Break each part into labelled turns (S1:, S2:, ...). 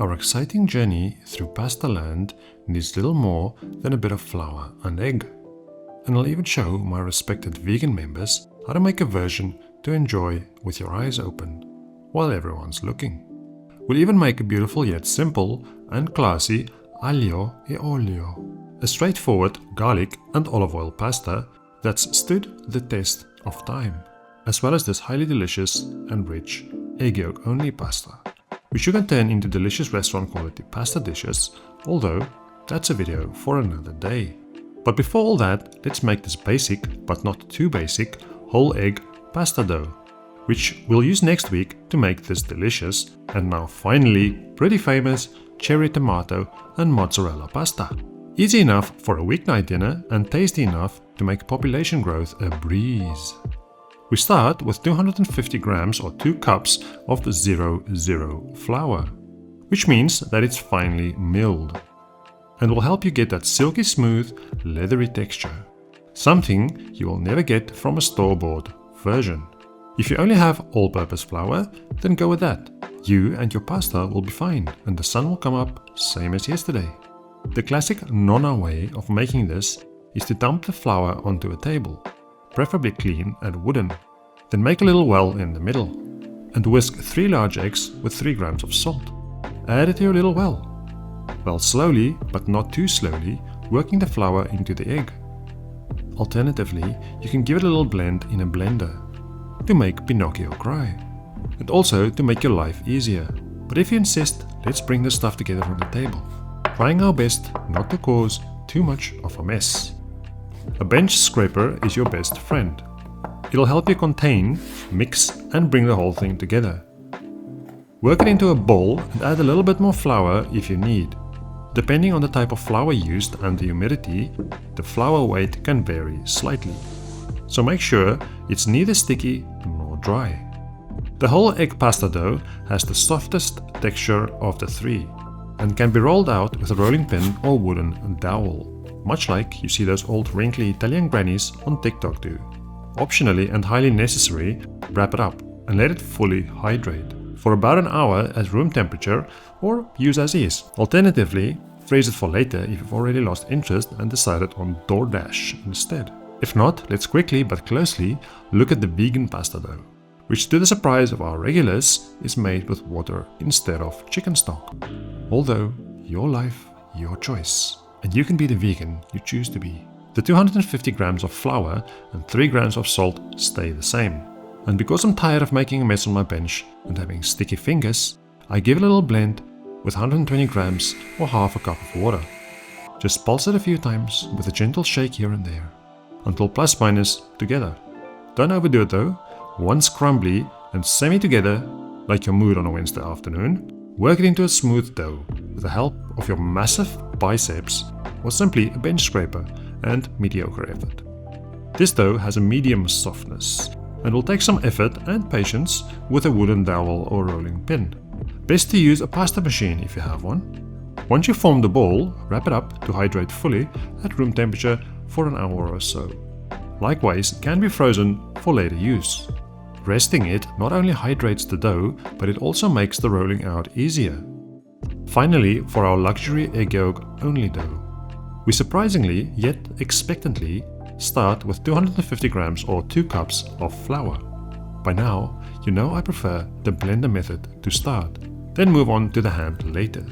S1: our exciting journey through pasta land needs little more than a bit of flour and egg. And I'll even show my respected vegan members how to make a version to enjoy with your eyes open, while everyone's looking. We'll even make a beautiful yet simple and classy aglio e olio, a straightforward garlic and olive oil pasta that's stood the test of time, as well as this highly delicious and rich egg yolk only pasta, which you can turn into delicious restaurant quality pasta dishes, although that's a video for another day. But before all that, let's make this basic, but not too basic, whole egg pasta dough, which we'll use next week to make this delicious and now finally pretty famous cherry tomato and mozzarella pasta. Easy enough for a weeknight dinner and tasty enough to make population growth a breeze. We start with 250 grams or 2 cups of 00 flour, which means that it's finely milled, and will help you get that silky smooth, leathery texture, something you will never get from a store-bought version. If you only have all-purpose flour, then go with that. You and your pasta will be fine, and the sun will come up same as yesterday. The classic nonna way of making this is to dump the flour onto a table, preferably clean and wooden. Then make a little well in the middle, and whisk 3 large eggs with 3 grams of salt. Add it to your little well. Well, slowly, but not too slowly, working the flour into the egg. Alternatively, you can give it a little blend in a blender to make Pinocchio cry, and also to make your life easier. But if you insist, let's bring this stuff together on the table, trying our best not to cause too much of a mess. A bench scraper is your best friend. It'll help you contain, mix and bring the whole thing together. Work it into a bowl and add a little bit more flour if you need. Depending on the type of flour used and the humidity, the flour weight can vary slightly. So make sure it's neither sticky nor dry. The whole egg pasta dough has the softest texture of the 3 and can be rolled out with a rolling pin or wooden dowel, much like you see those old wrinkly Italian grannies on TikTok do. Optionally and highly necessary, wrap it up and let it fully hydrate for about an hour at room temperature, or use as is. Alternatively, freeze it for later if you've already lost interest and decided on DoorDash instead. If not, let's quickly but closely look at the vegan pasta dough, which to the surprise of our regulars is made with water instead of chicken stock. Although, your life, your choice, and you can be the vegan you choose to be. The 250 grams of flour and 3 grams of salt stay the same. And because I'm tired of making a mess on my bench and having sticky fingers, I give it a little blend with 120 grams or half a cup of water. Just pulse it a few times with a gentle shake here and there, until plus minus together. Don't overdo it though. Once crumbly and semi-together, like your mood on a Wednesday afternoon, work it into a smooth dough with the help of your massive biceps or simply a bench scraper and mediocre effort. This dough has a medium softness and will take some effort and patience with a wooden dowel or rolling pin. Best to use a pasta machine if you have one. Once you form the ball, wrap it up to hydrate fully at room temperature for an hour or so. Likewise, it can be frozen for later use. Resting it not only hydrates the dough, but it also makes the rolling out easier. Finally, for our luxury egg yolk only dough, we surprisingly, yet expectantly, start with 250 grams or 2 cups of flour. By now, you know I prefer the blender method to start, then move on to the hand later.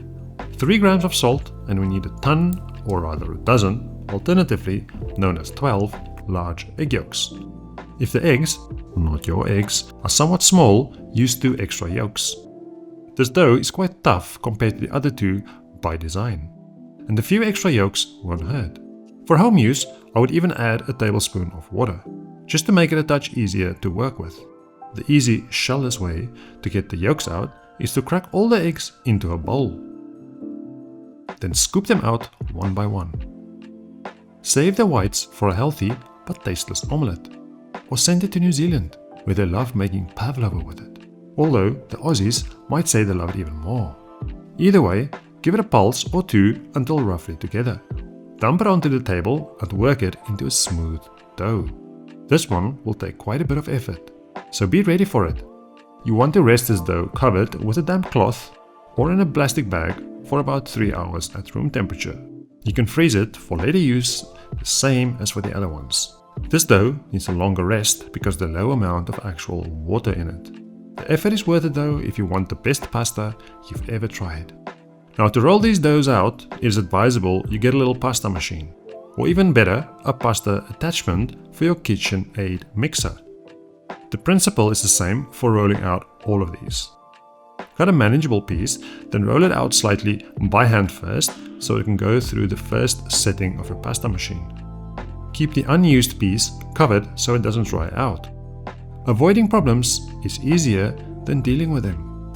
S1: 3 grams of salt, and we need a ton, or rather a dozen, alternatively known as 12, large egg yolks. If the eggs, not your eggs, are somewhat small, use 2 extra yolks. This dough is quite tough compared to the other 2 by design, and a few extra yolks won't hurt. For home use, I would even add a tablespoon of water, just to make it a touch easier to work with. The easy, shellless way to get the yolks out is to crack all the eggs into a bowl. Then scoop them out one by one. Save the whites for a healthy but tasteless omelette, or send it to New Zealand, where they love making pavlova with it. Although the Aussies might say they love it even more. Either way, give it a pulse or 2 until roughly together. Dump it onto the table and work it into a smooth dough. This one will take quite a bit of effort, so be ready for it. You want to rest this dough covered with a damp cloth or in a plastic bag for about 3 hours at room temperature. You can freeze it for later use, the same as for the other ones. This dough needs a longer rest because of the low amount of actual water in it. The effort is worth it though if you want the best pasta you've ever tried. Now to roll these doughs out, it is advisable you get a little pasta machine. Or even better, a pasta attachment for your KitchenAid mixer. The principle is the same for rolling out all of these. Cut a manageable piece, then roll it out slightly by hand first so it can go through the first setting of your pasta machine. Keep the unused piece covered so it doesn't dry out. Avoiding problems is easier than dealing with them.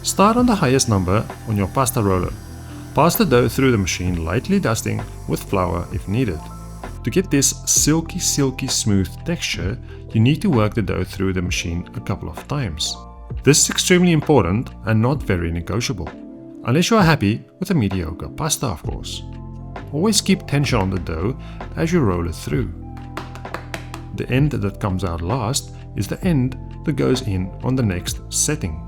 S1: Start on the highest number on your pasta roller. Pass the dough through the machine, lightly dusting with flour if needed. To get this silky smooth texture, you need to work the dough through the machine a couple of times. This is extremely important and not very negotiable, unless you are happy with a mediocre pasta, of course. Always keep tension on the dough as you roll it through. The end that comes out last is the end that goes in on the next setting.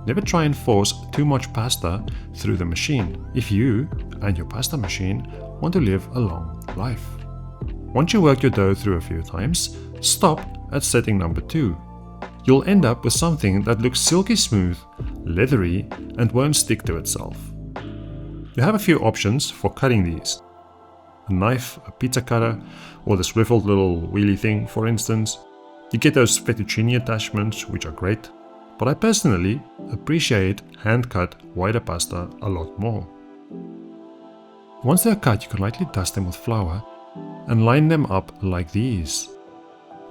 S1: Never try and force too much pasta through the machine if you and your pasta machine want to live a long life. Once you work your dough through a few times, stop at setting number 2. You'll end up with something that looks silky smooth, leathery, and won't stick to itself. You have a few options for cutting these. A knife, a pizza cutter, or the swiveled little wheelie thing, for instance. You get those fettuccine attachments, which are great, but I personally appreciate hand-cut wider pasta a lot more. Once they are cut, you can lightly dust them with flour and line them up like these,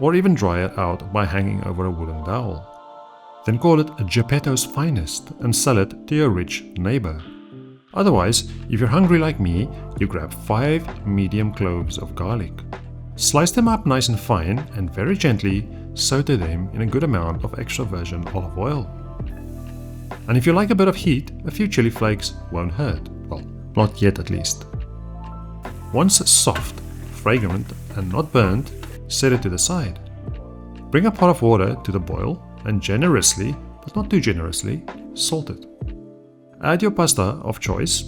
S1: or even dry it out by hanging over a woolen dowel. Then call it a Geppetto's finest and sell it to your rich neighbor. Otherwise, if you're hungry like me, you grab 5 medium cloves of garlic. Slice them up nice and fine and very gently saute them in a good amount of extra virgin olive oil. And if you like a bit of heat, a few chili flakes won't hurt. Well, not yet at least. Once soft, fragrant and not burnt, set it to the side. Bring a pot of water to the boil and generously, but not too generously, salt it. Add your pasta of choice,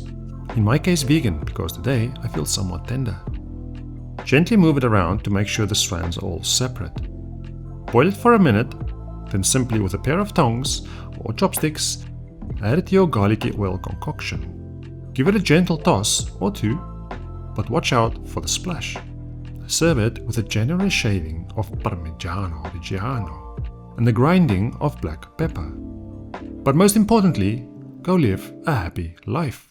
S1: in my case vegan because today I feel somewhat tender. Gently move it around to make sure the strands are all separate. Boil it for a minute, then simply with a pair of tongs or chopsticks, add it to your garlicky oil concoction. Give it a gentle toss or two, but watch out for the splash. Serve it with a generous shaving of Parmigiano Reggiano and the grinding of black pepper. But most importantly, go live a happy life.